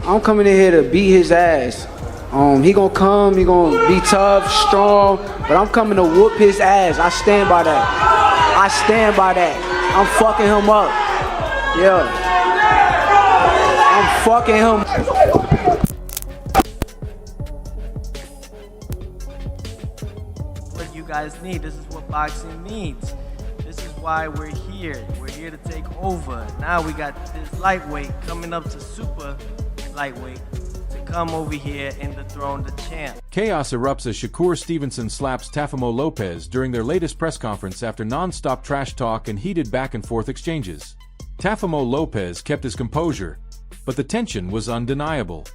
I'm coming in here to beat his ass. He gonna come, he gonna be tough, strong, but I'm coming to whoop his ass. I stand by that. I stand by that. I'm fucking him up. Yeah. I'm fucking him. What you guys need, this is what boxing needs. This is why we're here. We're here to take over. Now we got this lightweight coming up to super lightweight to come over here and dethrone the champ. Chaos erupts as Shakur Stevenson slaps Teofimo Lopez during their latest press conference after non-stop trash talk and heated back-and-forth exchanges. Teofimo Lopez kept his composure, but the tension was undeniable.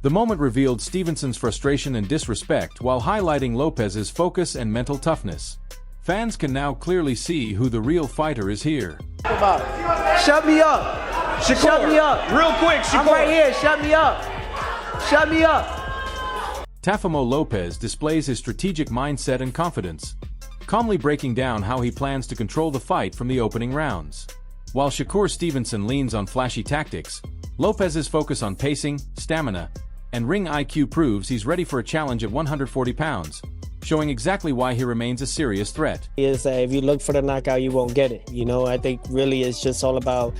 The moment revealed Stevenson's frustration and disrespect while highlighting Lopez's focus and mental toughness. Fans can now clearly see who the real fighter is here. Shut me up. Shakur, shut me up. Real quick, Shakur. I'm right here. Shut me up. Shut me up. Teofimo Lopez displays his strategic mindset and confidence, calmly breaking down how he plans to control the fight from the opening rounds. While Shakur Stevenson leans on flashy tactics, Lopez's focus on pacing, stamina, and ring IQ proves he's ready for a challenge at 140 pounds, showing exactly why he remains a serious threat. Is that if you look for the knockout, you won't get it. You know, I think really it's just all about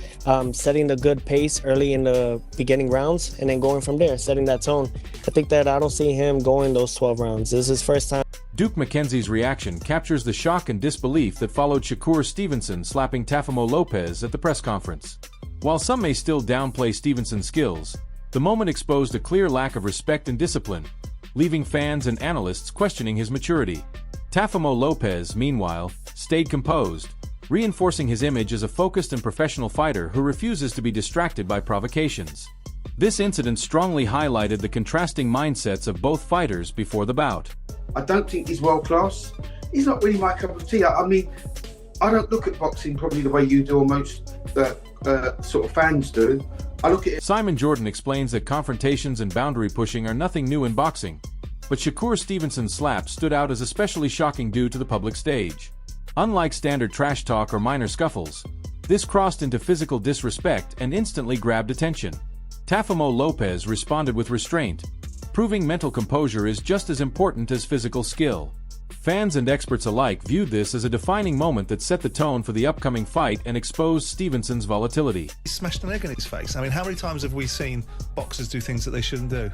setting the good pace early in the beginning rounds and then going from there, setting that tone. I think that I don't see him going those 12 rounds. This is his first time. Duke McKenzie's reaction captures the shock and disbelief that followed Shakur Stevenson slapping Teofimo Lopez at the press conference. While some may still downplay Stevenson's skills, the moment exposed a clear lack of respect and discipline, leaving fans and analysts questioning his maturity. Teofimo Lopez, meanwhile, stayed composed, reinforcing his image as a focused and professional fighter who refuses to be distracted by provocations. This incident strongly highlighted the contrasting mindsets of both fighters before the bout. I don't think he's world class. He's not really my cup of tea. I mean, I don't look at boxing probably the way you do or most sort of fans do. I look at it. Simon Jordan explains that confrontations and boundary pushing are nothing new in boxing, but Shakur Stevenson's slap stood out as especially shocking due to the public stage. Unlike standard trash talk or minor scuffles, this crossed into physical disrespect and instantly grabbed attention. Teofimo Lopez responded with restraint, proving mental composure is just as important as physical skill. Fans and experts alike viewed this as a defining moment that set the tone for the upcoming fight and exposed Stevenson's volatility. He smashed an egg in his face. I mean, how many times have we seen boxers do things that they shouldn't do?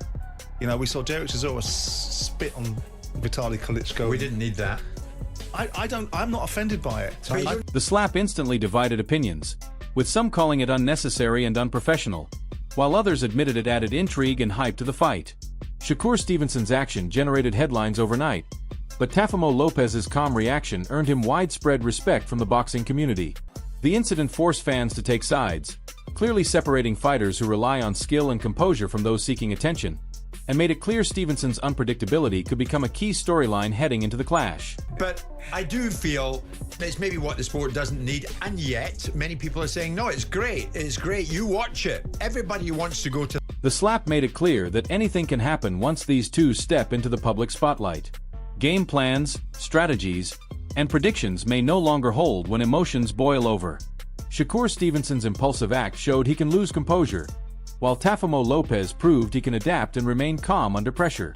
You know, we saw Derek Chisora spit on Vitaly Klitschko. We didn't need that. I'm not offended by it. The slap instantly divided opinions, with some calling it unnecessary and unprofessional, while others admitted it added intrigue and hype to the fight. Shakur Stevenson's action generated headlines overnight, but Teofimo Lopez's calm reaction earned him widespread respect from the boxing community. The incident forced fans to take sides, clearly separating fighters who rely on skill and composure from those seeking attention, and made it clear Stevenson's unpredictability could become a key storyline heading into the clash. But I do feel it's maybe what the sport doesn't need, and yet many people are saying, no, it's great, you watch it. Everybody wants to go to... The slap made it clear that anything can happen once these two step into the public spotlight. Game plans, strategies, and predictions may no longer hold when emotions boil over. Shakur Stevenson's impulsive act showed he can lose composure, while Teofimo Lopez proved he can adapt and remain calm under pressure.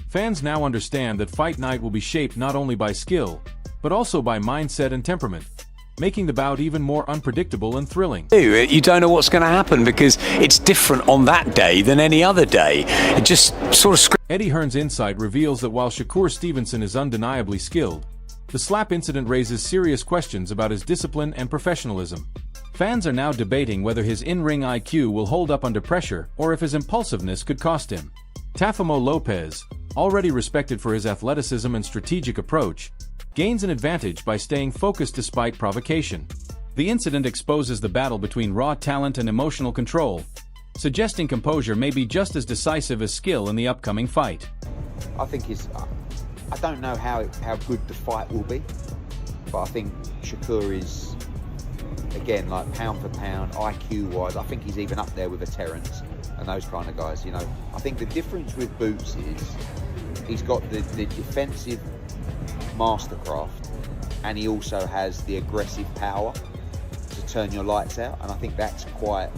Fans now understand that fight night will be shaped not only by skill, but also by mindset and temperament, making the bout even more unpredictable and thrilling. You don't know what's going to happen because it's different on that day than any other day. It just sort of... Eddie Hearn's insight reveals that while Shakur Stevenson is undeniably skilled, the slap incident raises serious questions about his discipline and professionalism. Fans are now debating whether his in-ring IQ will hold up under pressure or if his impulsiveness could cost him. Teofimo Lopez, already respected for his athleticism and strategic approach, gains an advantage by staying focused despite provocation. The incident exposes the battle between raw talent and emotional control, suggesting composure may be just as decisive as skill in the upcoming fight. I think I don't know how good the fight will be, but I think Shakur is, again, like pound for pound, IQ-wise, I think he's even up there with a Terence and those kind of guys, you know. I think the difference with Boots is he's got the defensive mastercraft and he also has the aggressive power to turn your lights out, and I think that's quite...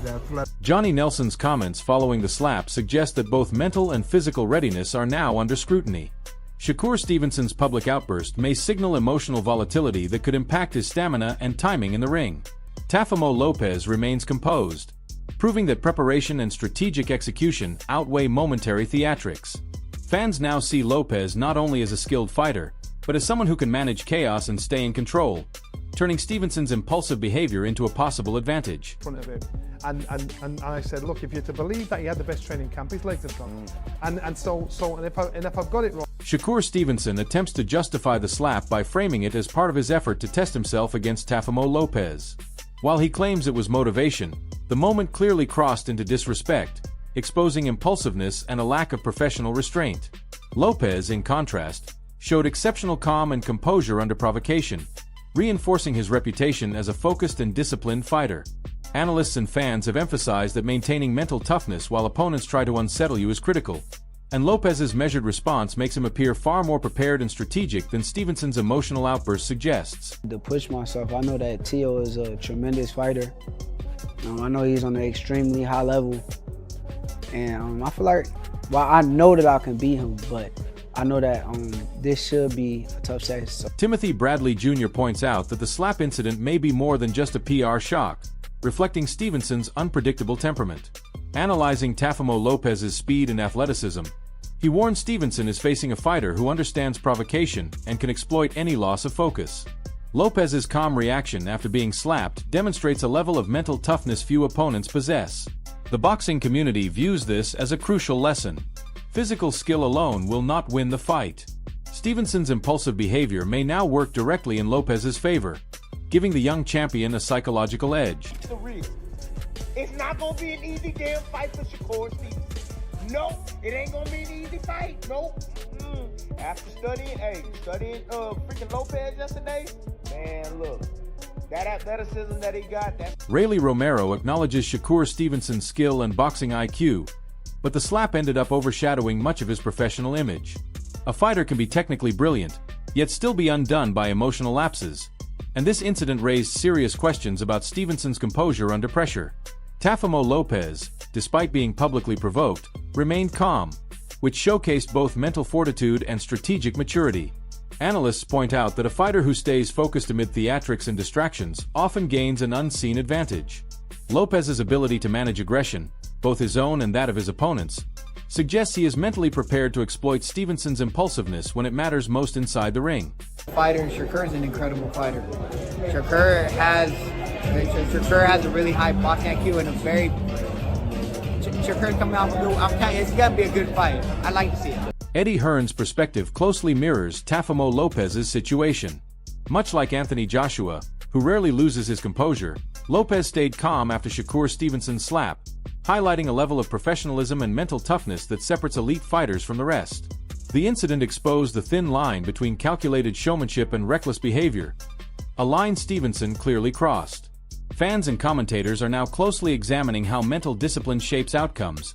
Johnny Nelson's comments following the slap suggest that both mental and physical readiness are now under scrutiny. Shakur Stevenson's public outburst may signal emotional volatility that could impact his stamina and timing in the ring. Teofimo Lopez remains composed, proving that preparation and strategic execution outweigh momentary theatrics. Fans now see Lopez not only as a skilled fighter, but as someone who can manage chaos and stay in control, turning Stevenson's impulsive behavior into a possible advantage. Front of him. And I said, look, if you're to believe that he had the best training camp, his legs have gone. And if I've got it wrong. Shakur Stevenson attempts to justify the slap by framing it as part of his effort to test himself against Teofimo Lopez. While he claims it was motivation, the moment clearly crossed into disrespect, exposing impulsiveness and a lack of professional restraint. Lopez, in contrast, showed exceptional calm and composure under provocation, reinforcing his reputation as a focused and disciplined fighter. Analysts and fans have emphasized that maintaining mental toughness while opponents try to unsettle you is critical, and Lopez's measured response makes him appear far more prepared and strategic than Stevenson's emotional outburst suggests. To push myself, I know that Teo is a tremendous fighter. I know he's on an extremely high level, and I feel like, well, I know that I can beat him, but I know that this should be a tough session. So. Timothy Bradley Jr. points out that the slap incident may be more than just a PR shock, reflecting Stevenson's unpredictable temperament. Analyzing Teofimo Lopez's speed and athleticism, he warns Stevenson is facing a fighter who understands provocation and can exploit any loss of focus. Lopez's calm reaction after being slapped demonstrates a level of mental toughness few opponents possess. The boxing community views this as a crucial lesson. Physical skill alone will not win the fight. Stevenson's impulsive behavior may now work directly in Lopez's favor, giving the young champion a psychological edge. It's not gonna be an easy damn fight for Shakur Stevenson. No, it ain't gonna be an easy fight. Nope. After studying freaking Lopez yesterday, man, look, that athleticism that he got. Rayleigh Romero acknowledges Shakur Stevenson's skill and boxing IQ, but the slap ended up overshadowing much of his professional image. A fighter can be technically brilliant, yet still be undone by emotional lapses, and this incident raised serious questions about Stevenson's composure under pressure. Teofimo Lopez, despite being publicly provoked, remained calm, which showcased both mental fortitude and strategic maturity. Analysts point out that a fighter who stays focused amid theatrics and distractions often gains an unseen advantage. Lopez's ability to manage aggression, both his own and that of his opponents, suggests he is mentally prepared to exploit Stevenson's impulsiveness when it matters most inside the ring. Fighter, Shakur is an incredible fighter. Shakur has a really high boxing IQ and Shakur's coming out with it's gonna be a good fight. I like to see it. Eddie Hearn's perspective closely mirrors Teofimo Lopez's situation. Much like Anthony Joshua, who rarely loses his composure, Lopez stayed calm after Shakur Stevenson's slap, highlighting a level of professionalism and mental toughness that separates elite fighters from the rest. The incident exposed the thin line between calculated showmanship and reckless behavior, a line Stevenson clearly crossed. Fans and commentators are now closely examining how mental discipline shapes outcomes,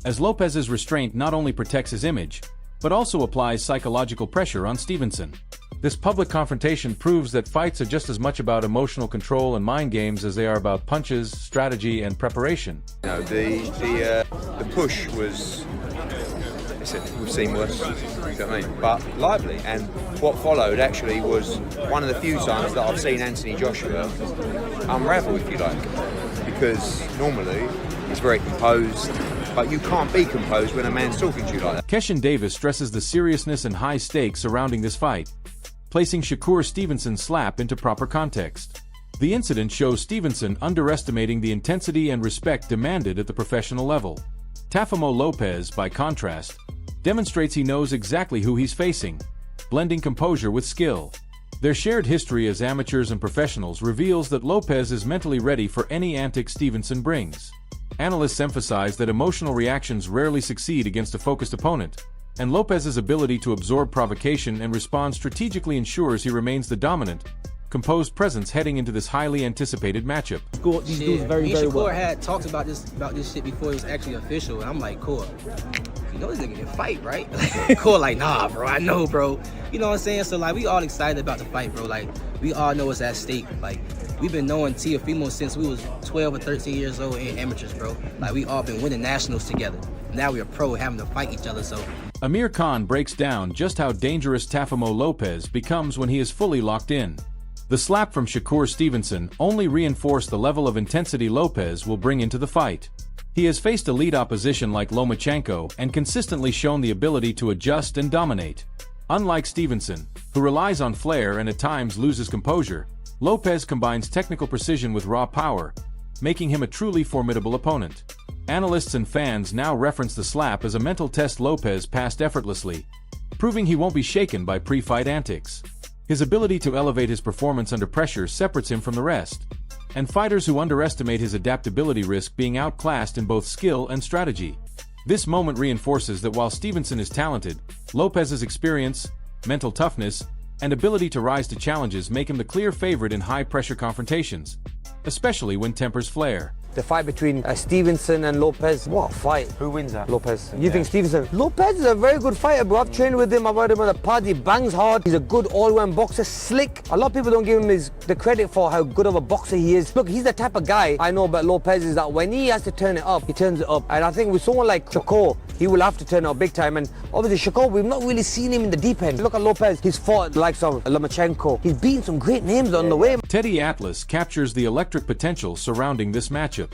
as Lopez's restraint not only protects his image, but also applies psychological pressure on Stevenson. This public confrontation proves that fights are just as much about emotional control and mind games as they are about punches, strategy, and preparation. No, the push was, we've seen worse, you know what I mean? But lively, and what followed actually was one of the few times that I've seen Anthony Joshua unravel, if you like, because normally he's very composed, but you can't be composed when a man's talking to you like that. Keshin Davis stresses the seriousness and high stakes surrounding this fight, placing Shakur Stevenson's slap into proper context. The incident shows Stevenson underestimating the intensity and respect demanded at the professional level. Teofimo Lopez, by contrast, demonstrates he knows exactly who he's facing, blending composure with skill. Their shared history as amateurs and professionals reveals that Lopez is mentally ready for any antics Stevenson brings. Analysts emphasize that emotional reactions rarely succeed against a focused opponent, and Lopez's ability to absorb provocation and respond strategically ensures he remains the dominant, composed presence heading into this highly anticipated matchup. These dudes very well. Had talked about this shit before it was actually official, and I'm like, cool. You know this nigga can fight, right? Cool, like, nah, bro, I know, bro. You know what I'm saying? So, like, we all excited about the fight, bro. Like, we all know it's at stake. Like, we've been knowing Teofimo since we was 12 or 13 years old in amateurs, bro. Like, we all been winning nationals together. Now we're pro having to fight each other, so. Amir Khan breaks down just how dangerous Teofimo Lopez becomes when he is fully locked in. The slap from Shakur Stevenson only reinforced the level of intensity Lopez will bring into the fight. He has faced elite opposition like Lomachenko and consistently shown the ability to adjust and dominate. Unlike Stevenson, who relies on flair and at times loses composure, Lopez combines technical precision with raw power, making him a truly formidable opponent. Analysts and fans now reference the slap as a mental test Lopez passed effortlessly, proving he won't be shaken by pre-fight antics. His ability to elevate his performance under pressure separates him from the rest, and fighters who underestimate his adaptability risk being outclassed in both skill and strategy. This moment reinforces that while Stevenson is talented, Lopez's experience, mental toughness, and ability to rise to challenges make him the clear favorite in high-pressure confrontations, especially when tempers flare. The fight between Stevenson and Lopez, what a fight. Who wins that? Lopez. You think Stevenson? Lopez is a very good fighter, bro. I've trained with him, I've had him on the pad, he bangs hard. He's a good all-round boxer, slick. A lot of people don't give him the credit for how good of a boxer he is. Look, he's the type of guy I know about Lopez is that when he has to turn it up, he turns it up. And I think with someone like Shakur, he will have to turn it up big time. And obviously Shakur, we've not really seen him in the deep end. Look at Lopez, he's fought the likes of Lomachenko. He's beaten some great names on the way. Teddy Atlas captures the electric potential surrounding this matchup.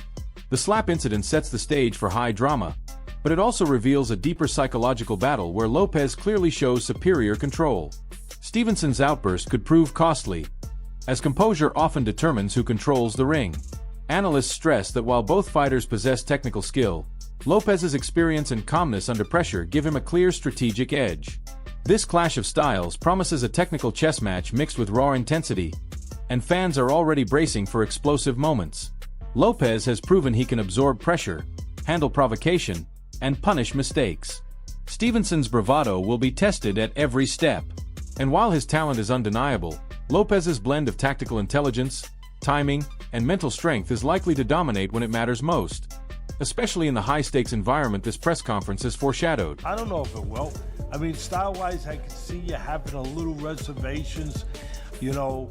The slap incident sets the stage for high drama, but it also reveals a deeper psychological battle where Lopez clearly shows superior control. Stevenson's outburst could prove costly, as composure often determines who controls the ring. Analysts stress that while both fighters possess technical skill, Lopez's experience and calmness under pressure give him a clear strategic edge. This clash of styles promises a technical chess match mixed with raw intensity, and fans are already bracing for explosive moments. Lopez has proven he can absorb pressure, handle provocation, and punish mistakes. Stevenson's bravado will be tested at every step. And while his talent is undeniable, Lopez's blend of tactical intelligence, timing, and mental strength is likely to dominate when it matters most, especially in the high-stakes environment this press conference has foreshadowed. I don't know if it will. I mean, style-wise, I can see you having a little reservations, you know,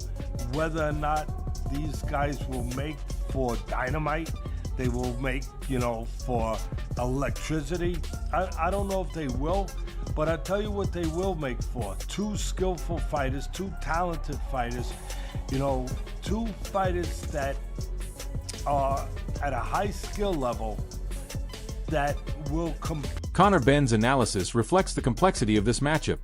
whether or not these guys will make for dynamite, they will make, you know, for electricity. I don't know if they will, but I tell you what they will make for. Two skillful fighters, two talented fighters, you know, two fighters that are at a high skill level that will Conor Benn's analysis reflects the complexity of this matchup,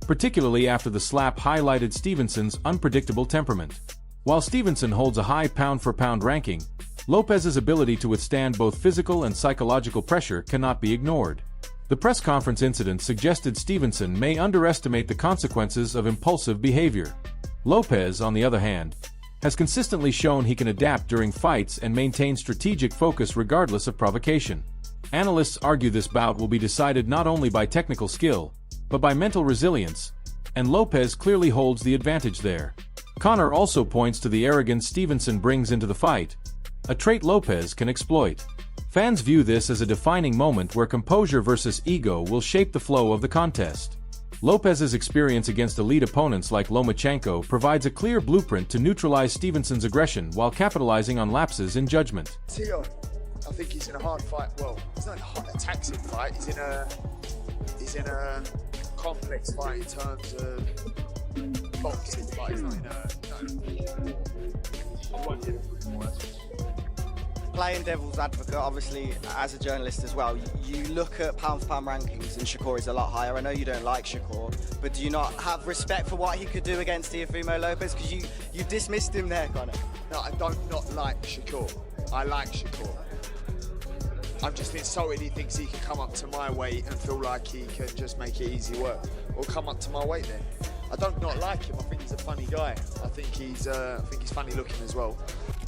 particularly after the slap highlighted Stevenson's unpredictable temperament. While Stevenson holds a high pound-for-pound ranking, Lopez's ability to withstand both physical and psychological pressure cannot be ignored. The press conference incident suggested Stevenson may underestimate the consequences of impulsive behavior. Lopez, on the other hand, has consistently shown he can adapt during fights and maintain strategic focus regardless of provocation. Analysts argue this bout will be decided not only by technical skill, but by mental resilience, and Lopez clearly holds the advantage there. Conor also points to the arrogance Stevenson brings into the fight, a trait Lopez can exploit. Fans view this as a defining moment where composure versus ego will shape the flow of the contest. Lopez's experience against elite opponents like Lomachenko provides a clear blueprint to neutralize Stevenson's aggression while capitalizing on lapses in judgment. Teo, I think he's in a hard fight. Well, it's not a taxing fight. He's in a complex fight in terms of boxing, but he's not in Playing devil's advocate, obviously, as a journalist as well, you look at pound-for-pound rankings and Shakur is a lot higher. I know you don't like Shakur, but do you not have respect for what he could do against Teofimo Lopez? Because you dismissed him there, Conor. No, I don't not like Shakur. I like Shakur. I'm just insulted he thinks he can come up to my weight and feel like he can just make it easy work. Or come up to my weight then. I don't not like him. I think he's a funny guy. I think he's funny looking as well.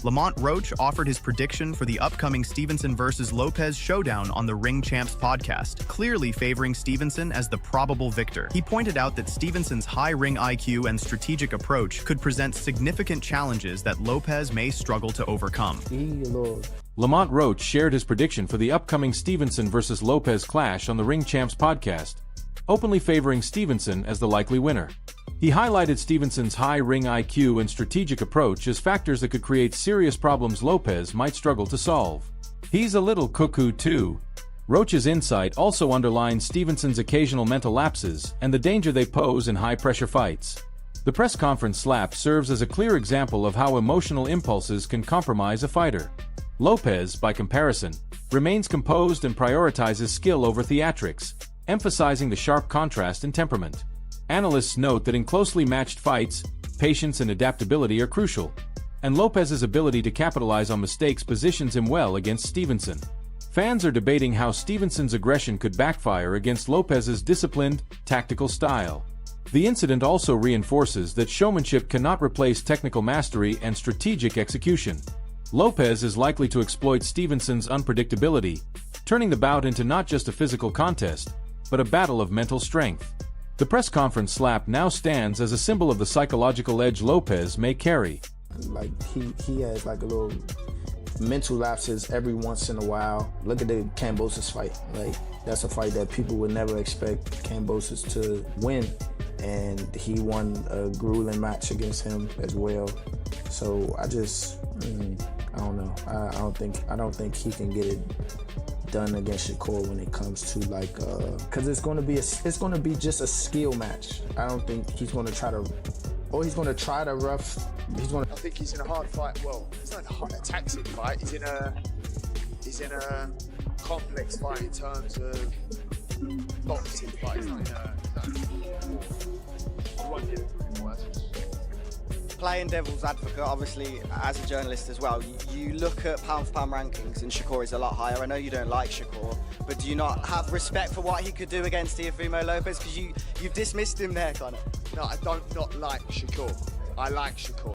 Lamont Roach offered his prediction for the upcoming Stevenson versus Lopez showdown on the Ring Champs podcast, clearly favoring Stevenson as the probable victor. He pointed out that Stevenson's high ring IQ and strategic approach could present significant challenges that Lopez may struggle to overcome. Lamont Roach shared his prediction for the upcoming Stevenson versus Lopez clash on the Ring Champs podcast, openly favoring Stevenson as the likely winner. He highlighted Stevenson's high ring IQ and strategic approach as factors that could create serious problems Lopez might struggle to solve. He's a little cuckoo too. Roach's insight also underlines Stevenson's occasional mental lapses and the danger they pose in high-pressure fights. The press conference SLAPS serves as a clear example of how emotional impulses can compromise a fighter. Lopez, by comparison, remains composed and prioritizes skill over theatrics, emphasizing the sharp contrast in temperament. Analysts note that in closely matched fights, patience and adaptability are crucial, and Lopez's ability to capitalize on mistakes positions him well against Stevenson. Fans are debating how Stevenson's aggression could backfire against Lopez's disciplined, tactical style. The incident also reinforces that showmanship cannot replace technical mastery and strategic execution. Lopez is likely to exploit Stevenson's unpredictability, turning the bout into not just a physical contest, but a battle of mental strength. The press conference slap now stands as a symbol of the psychological edge Lopez may carry. Like he has like a little mental lapses every once in a while. Look at the Kambosos fight. Like that's a fight that people would never expect Kambosos to win, and he won a grueling match against him as well. So I just I don't know. I don't think he can get it done against Shakur when it comes to like because it's going to be just a skill match. I don't think he's going to try to rough. I think he's in a hard fight. Well, it's not a tactic fight. He's in a complex fight in terms of boxing fight. He's not in he won't get it anymore. Playing devil's advocate, obviously, as a journalist as well, you look at pound-for-pound rankings and Shakur is a lot higher. I know you don't like Shakur, but do you not have respect for what he could do against Teofimo Lopez? Because you've dismissed him there, kind of. No, I don't not like Shakur. I like Shakur.